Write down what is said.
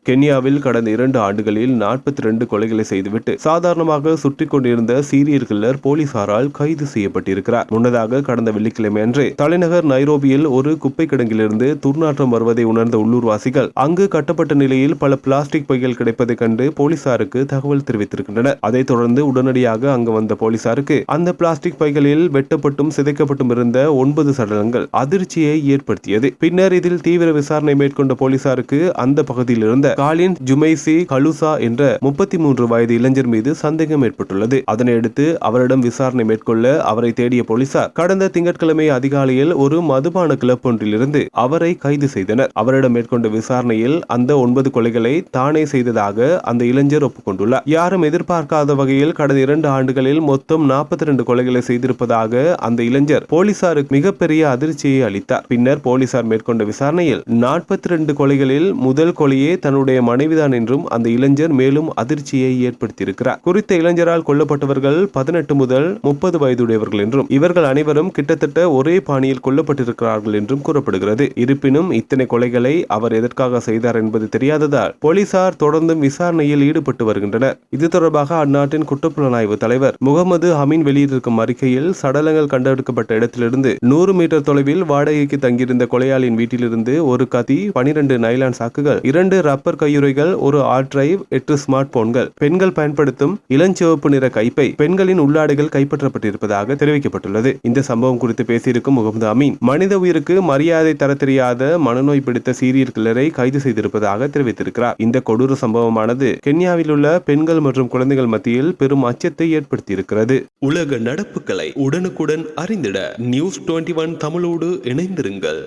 கென்யாவில் கடந்த 2 ஆண்டுகளில் 42 கொலைகளை செய்துவிட்டு சாதாரணமாக சுற்றிக் கொண்டிருந்த சீரியல் கில்லர் போலீசாரால் கைது செய்யப்பட்டிருக்கிறார். முன்னதாக கடந்த வெள்ளிக்கிழமை அன்று தலைநகர் நைரோபியில் ஒரு குப்பை கிடங்கிலிருந்து துர்நாற்றம் வருவதை உணர்ந்த உள்ளூர்வாசிகள் அங்கு கட்டப்பட்ட நிலையில் பல பிளாஸ்டிக் பைகள் கிடைப்பதைக் கண்டு போலீசாருக்கு தகவல் தெரிவித்திருக்கின்றனர். அதைத் தொடர்ந்து உடனடியாக அங்கு வந்த போலீசாருக்கு அந்த பிளாஸ்டிக் பைகளில் வெட்டப்பட்டும் சிதைக்கப்பட்டும் இருந்த 9 சடலங்கள் அதிர்ச்சியை ஏற்படுத்தியது. பின்னர் இதில் தீவிர விசாரணை மேற்கொண்ட போலீசாருக்கு அந்த பகுதியில் இருந்த காலின் ஜுமைசி கலுசா என்ற 33 வயது இளைஞர் மீது சந்தேகம் ஏற்பட்டுள்ளது. அதனையடுத்து அவரிடம் விசாரணை மேற்கொள்ள அவரை தேடிய போலீசார் கடந்த திங்கட்கிழமை அதிகாலையில் ஒரு மதுபான கிளப் ஒன்றிலிருந்து அவரை கைது செய்தனர். அவரிடம் மேற்கொண்ட விசாரணையில் அந்த 9 கொலைகளை தானே செய்ததாக அந்த இளைஞர் ஒப்புக்கொண்டுள்ளார். யாரும் எதிர்பார்க்காத வகையில் கடந்த 2 ஆண்டுகளில் மொத்தம் 42 கொலைகளை செய்திருப்பதாக அந்த இளைஞர் போலீசாருக்கு மிகப்பெரிய அதிர்ச்சியை அளித்தார். பின்னர் போலீசார் மேற்கொண்ட விசாரணையில் 42 கொலைகளில் முதல் கொலையே தன்னுடைய மனைவிதான் என்றும் அந்த இளைஞர் மேலும் அதிர்ச்சியை ஏற்படுத்தியிருக்கிறார். குறித்த இளைஞரால் கொல்லப்பட்டவர்கள் 18 முதல் 30 வயதுடையவர்கள் என்றும் இவர்கள் அனைவரும் கிட்டத்தட்ட ஒரே பாணியில் கொல்லப்பட்டிருக்கிறார்கள் என்றும் கூறப்படுகிறது. இருப்பினும் இத்தனை கொலைகளை அவர் எதற்காக செய்தார் என்பது தெரியாததால் போலீசார் தொடர்ந்தும் விசாரணையில் ஈடுபட்டு வருகின்றனர். இது தொடர்பாக அந்நாட்டின் குற்றப்புலனாய்வு தலைவர் முகமது அமீன் வெளியிட்டிருக்கும் அறிக்கையில் சடலங்கள் கண்டெடுக்கப்பட்ட இடத்திலிருந்து 100 மீட்டர் தொலைவில் வாடகைக்கு தங்கியிருந்த கொலையாளியின் வீட்டிலிருந்து ஒரு கத்தி, 12 நைலான் சாக்குகள், 2 ரப்பர் கையுறைகள், ஒரு ஹார்ட் டிரைவ், 8 ஸ்மார்ட் போன்கள், பெண்கள் பயன்படுத்தும் இளஞ்சிவப்பு நிற கைப்பை, பெண்களின் உள்ளாடைகள் கைப்பற்றப்பட்டிருப்பதாக தெரிவிக்கப்பட்டுள்ளது. இந்த சம்பவம் குறித்து பேசியிருக்கும் முகமது அமீன் மனித உயிருக்கு மரியாதை தர தெரியாத மனநோய் பிடித்த சீரியல் கில்லரை கைது செய்திருப்பதாக தெரிவித்திருக்கிறார். இந்த கொடூர சம்பவமானது கென்யாவில் உள்ள பெண்கள் மற்றும் குழந்தைகள் மத்தியில் பெரும் அச்சத்தை ஏற்படுத்தியிருக்கிறது. உலக நடப்புகளை உடனுக்குடன் அறிந்திட News 21 தமிழோடு இணைந்திருங்கள்.